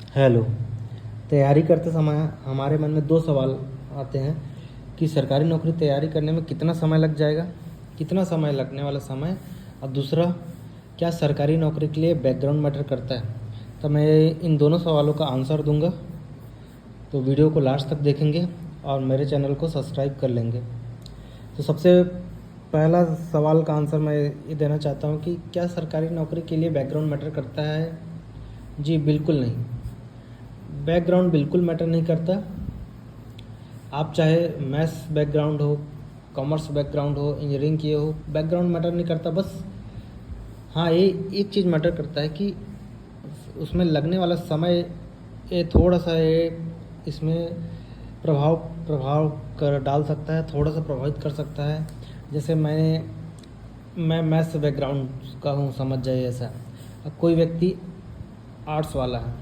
Hello. तैयारी करते समय हमारे मन में दो सवाल आते हैं कि सरकारी नौकरी तैयारी करने में कितना समय लग जाएगा, कितना समय लगने वाला समय, और दूसरा, क्या सरकारी नौकरी के लिए बैकग्राउंड मैटर करता है। तो मैं इन दोनों सवालों का आंसर दूंगा, तो वीडियो को लास्ट तक देखेंगे और मेरे चैनल को सब्सक्राइब कर लेंगे। तो सबसे पहला सवाल का आंसर मैं ये देना चाहता हूँ कि क्या सरकारी नौकरी के लिए बैकग्राउंड मैटर करता है। जी बिल्कुल नहीं, बैकग्राउंड बिल्कुल मैटर नहीं करता। आप चाहे मैथ्स बैकग्राउंड हो, कॉमर्स बैकग्राउंड हो, इंजीनियरिंग किए हो, बैकग्राउंड मैटर नहीं करता। बस हाँ, ये एक चीज़ मैटर करता है कि उसमें लगने वाला समय ये थोड़ा सा ये इसमें प्रभाव प्रभाव कर डाल सकता है, थोड़ा सा प्रभावित कर सकता है। जैसे मैं मैथ्स बैकग्राउंड का हूँ, समझ जाइए ऐसा। अब कोई व्यक्ति आर्ट्स वाला है,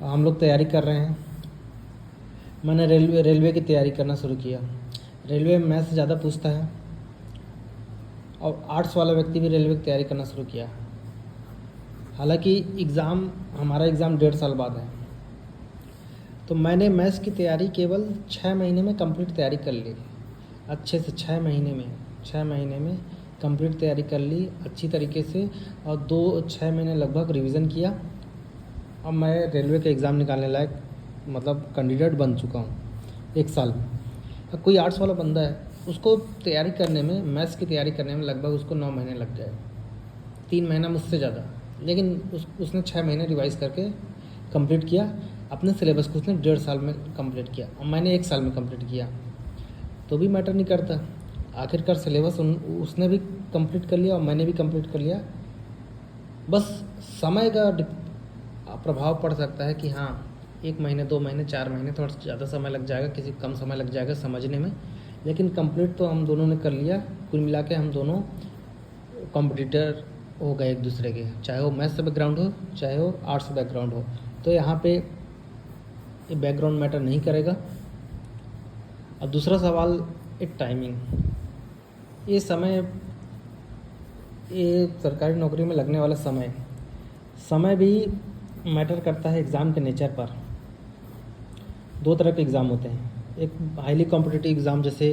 हम लोग तैयारी कर रहे हैं। मैंने रेलवे की तैयारी करना शुरू किया। रेलवे में मैथ्स ज़्यादा पूछता है और आर्ट्स वाला व्यक्ति भी रेलवे की तैयारी करना शुरू किया। हालांकि हमारा एग्ज़ाम 1.5 साल बाद है। तो मैंने मैथ्स की तैयारी केवल 6 महीने में कंप्लीट तैयारी कर ली, अच्छे से 6 महीने में कंप्लीट तैयारी कर ली अच्छी तरीके से, और 6 महीने लगभग रिवीजन किया। अब मैं रेलवे का एग्ज़ाम निकालने लायक मतलब कैंडिडेट बन चुका हूँ 1 साल में। अब कोई आर्ट्स वाला बंदा है, उसको तैयारी करने में, मैथ्स की तैयारी करने में लगभग उसको 9 महीने लग जाए, 3 महीना मुझसे ज़्यादा। लेकिन उसने 6 महीने रिवाइज़ करके कंप्लीट किया अपने सिलेबस को। उसने 1.5 साल में कंप्लीट किया और मैंने 1 साल में कंप्लीट किया, तो भी मैटर नहीं करता। आखिरकार सिलेबस उसने भी कंप्लीट कर लिया और मैंने भी कंप्लीट कर लिया। बस समय का प्रभाव पड़ सकता है कि हाँ, 1 महीने, 2 महीने, 4 महीने थोड़ा ज़्यादा समय लग जाएगा, किसी कम समय लग जाएगा समझने में, लेकिन कंप्लीट तो हम दोनों ने कर लिया। कुल मिला के हम दोनों कॉम्पिटिटर हो गए एक दूसरे के, चाहे वो मैथ्स बैकग्राउंड हो, चाहे वो आर्ट्स बैकग्राउंड हो। तो यहाँ पे ये बैकग्राउंड मैटर नहीं करेगा। और दूसरा सवाल, एक टाइमिंग, ये समय, ये सरकारी नौकरी में लगने वाला समय भी मैटर करता है एग्ज़ाम के नेचर पर। 2 तरह के एग्ज़ाम होते हैं। एक हाईली कॉम्पिटिटिव एग्ज़ाम, जैसे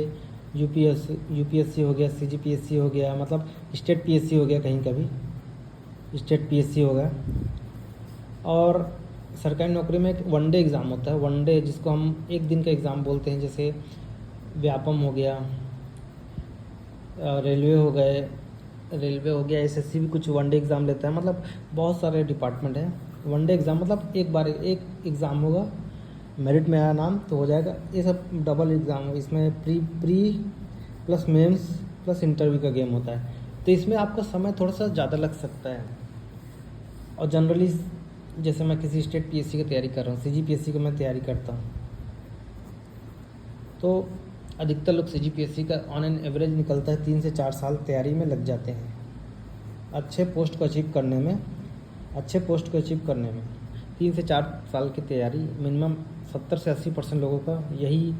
यूपीएससी हो गया, सीजीपीएससी हो गया, मतलब स्टेट पीएससी हो गया, कहीं का भी स्टेट पीएससी हो गया। और सरकारी नौकरी में एक वनडे एग्ज़ाम होता है, वनडे, जिसको हम एक दिन का एग्ज़ाम बोलते हैं। जैसे व्यापम हो गया, रेलवे हो गया, एसएससी भी कुछ वनडे एग्ज़ाम लेता है। मतलब बहुत सारे डिपार्टमेंट हैं। वनडे एग्ज़ाम मतलब एक बार एक एग्ज़ाम होगा, मेरिट में आया नाम तो हो जाएगा। ये सब डबल एग्ज़ाम, इसमें pre plus mains plus interview का गेम होता है। तो इसमें आपका समय थोड़ा सा ज़्यादा लग सकता है। और जनरली जैसे मैं किसी स्टेट पीएससी की तैयारी कर रहा हूँ, सीजीपीएससी की मैं तैयारी करता हूँ, तो अधिकतर लोग सीजीपीएससी का ऑन एन एवरेज निकलता है 3 से 4 साल तैयारी में लग जाते हैं अच्छे पोस्ट को अचीव करने में। 3 से 4 साल की तैयारी मिनिमम 70 से 80% लोगों का यही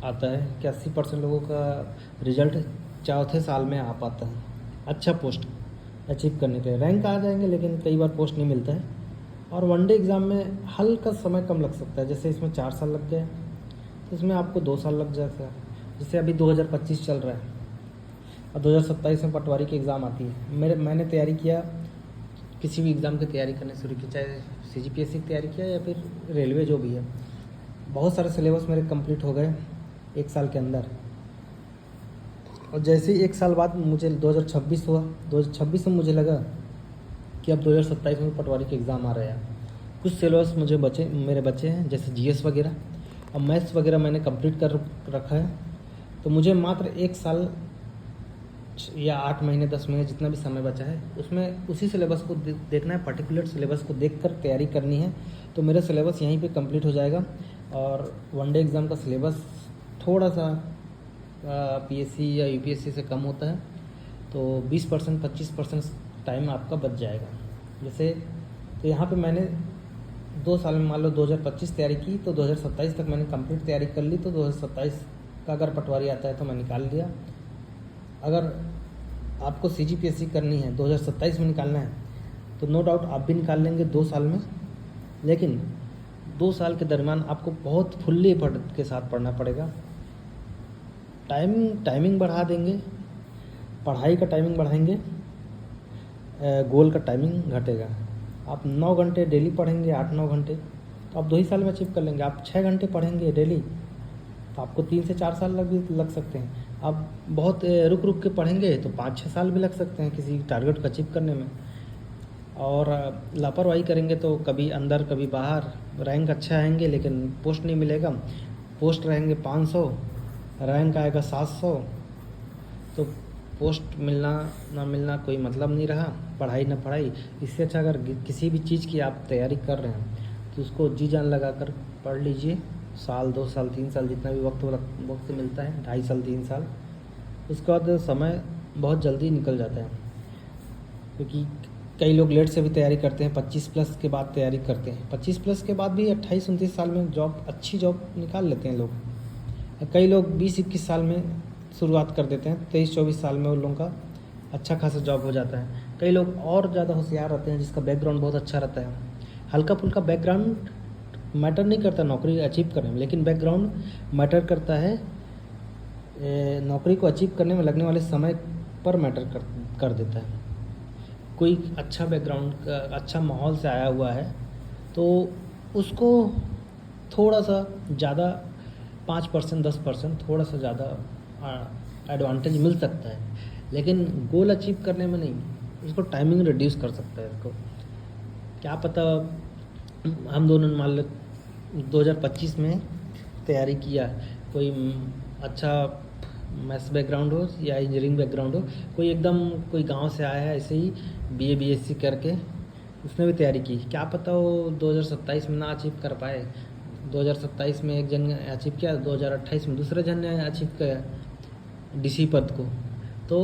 आता है कि 80% लोगों का रिजल्ट चौथे साल में आ पाता है अच्छा पोस्ट अचीव करने के लिए। रैंक आ जाएंगे लेकिन कई बार पोस्ट नहीं मिलता है। और वनडे एग्ज़ाम में हल्का समय कम लग सकता है, जैसे इसमें 4 साल लग गए तो इसमें आपको 2 साल लग जाता है। जैसे अभी 2025 चल रहा है और 2027 में पटवारी की एग्ज़ाम आती है। मैंने तैयारी किया, किसी भी एग्ज़ाम की तैयारी करनी शुरू की, चाहे सीजीपीएससी की तैयारी किया या फिर रेलवे जो भी है। बहुत सारे सिलेबस मेरे कंप्लीट हो गए 1 साल के अंदर। और जैसे ही 1 साल बाद मुझे 2026 हुआ, 2026 में मुझे लगा कि अब 2027 में पटवारी के एग्ज़ाम आ रहे हैं। कुछ सिलेबस मेरे बचे हैं, जैसे जीएस वगैरह और मैथ्स वगैरह मैंने कंप्लीट कर रखा है। तो मुझे मात्र 1 साल या 8 महीने, 10 महीने, जितना भी समय बचा है, उसमें उसी सिलेबस को देखना है, पर्टिकुलर सिलेबस को देखकर तैयारी करनी है। तो मेरा सिलेबस यहीं पे कंप्लीट हो जाएगा। और वनडे एग्ज़ाम का सिलेबस थोड़ा सा पीएससी या यूपीएससी से कम होता है, तो 20% 25% टाइम आपका बच जाएगा। जैसे तो यहाँ पे मैंने 2 साल में, मान लो 2025 तैयारी की, तो 2027 तक मैंने कंप्लीट तैयारी कर ली। तो 2027 का अगर पटवारी आता है तो मैं निकाल लिया। अगर आपको सीजीपीएससी करनी है 2027 में निकालना है, तो नो डाउट आप भी निकाल लेंगे 2 साल में। लेकिन 2 साल के दरमियान आपको बहुत फुल्ली एफर्ट के साथ पढ़ना पड़ेगा। टाइमिंग बढ़ा देंगे, पढ़ाई का टाइमिंग बढ़ाएंगे, गोल का टाइमिंग घटेगा। आप 9 घंटे डेली पढ़ेंगे, 8-9 घंटे, तो आप 2 ही साल में अचीव कर लेंगे। आप 6 घंटे पढ़ेंगे डेली तो आपको 3 से 4 साल लग सकते हैं। आप बहुत रुक के पढ़ेंगे तो 5-6 साल भी लग सकते हैं किसी टारगेट को अचीव करने में। और लापरवाही करेंगे तो कभी अंदर कभी बाहर, रैंक अच्छा आएंगे लेकिन पोस्ट नहीं मिलेगा। पोस्ट रहेंगे 500, रैंक आएगा 700, तो पोस्ट मिलना ना मिलना कोई मतलब नहीं रहा, पढ़ाई ना पढ़ाई। इससे अच्छा अगर किसी भी चीज़ की आप तैयारी कर रहे हैं तो उसको जी जान लगा कर पढ़ लीजिए। साल 2 साल 3 साल जितना भी वक्त मिलता है, 2.5 साल 3 साल, उसके बाद समय बहुत जल्दी निकल जाता है। क्योंकि कई लोग लेट से भी तैयारी करते हैं, 25+ के बाद तैयारी करते हैं। 25+ के बाद भी 28-29 साल में अच्छी जॉब निकाल लेते हैं लोग। कई लोग 20-21 साल में शुरुआत कर देते हैं, 23-24 साल में उन लोगों का अच्छा खासा जॉब हो जाता है। कई लोग और ज़्यादा होशियार रहते हैं जिसका बैकग्राउंड बहुत अच्छा रहता है। हल्का फुल्का बैकग्राउंड मैटर नहीं करता नौकरी अचीव करने में, लेकिन बैकग्राउंड मैटर करता है नौकरी को अचीव करने में लगने वाले समय पर मैटर कर देता है। कोई अच्छा बैकग्राउंड का अच्छा माहौल से आया हुआ है तो उसको थोड़ा सा ज़्यादा 5% 10% थोड़ा सा ज़्यादा एडवांटेज मिल सकता है, लेकिन गोल अचीव करने में नहीं। उसको टाइमिंग रिड्यूस कर सकता है। इसको क्या पता हम दोनों मान लो 2025 में तैयारी किया, कोई अच्छा मैथ्स बैकग्राउंड हो या इंजीनियरिंग बैकग्राउंड हो, कोई गांव से आया है ऐसे ही BA BSc करके उसने भी तैयारी की, क्या पता वो 2027 में ना अचीव कर पाए। 2027 में एक जन ने अचीव किया, 2028 में दूसरे जन ने अचीव किया DC पद को। तो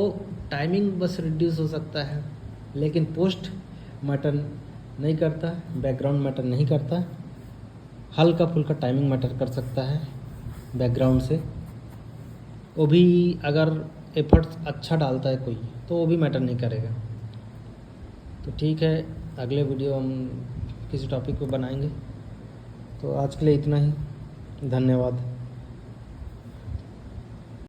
टाइमिंग बस रिड्यूस हो सकता है, लेकिन पोस्ट मैटर नहीं करता, बैकग्राउंड मैटर नहीं करता। हल्का फुल्का टाइमिंग मैटर कर सकता है बैकग्राउंड से, वो भी अगर एफर्ट्स अच्छा डालता है कोई तो वो भी मैटर नहीं करेगा। तो ठीक है, अगले वीडियो हम किसी टॉपिक को बनाएंगे। तो आज के लिए इतना ही, धन्यवाद।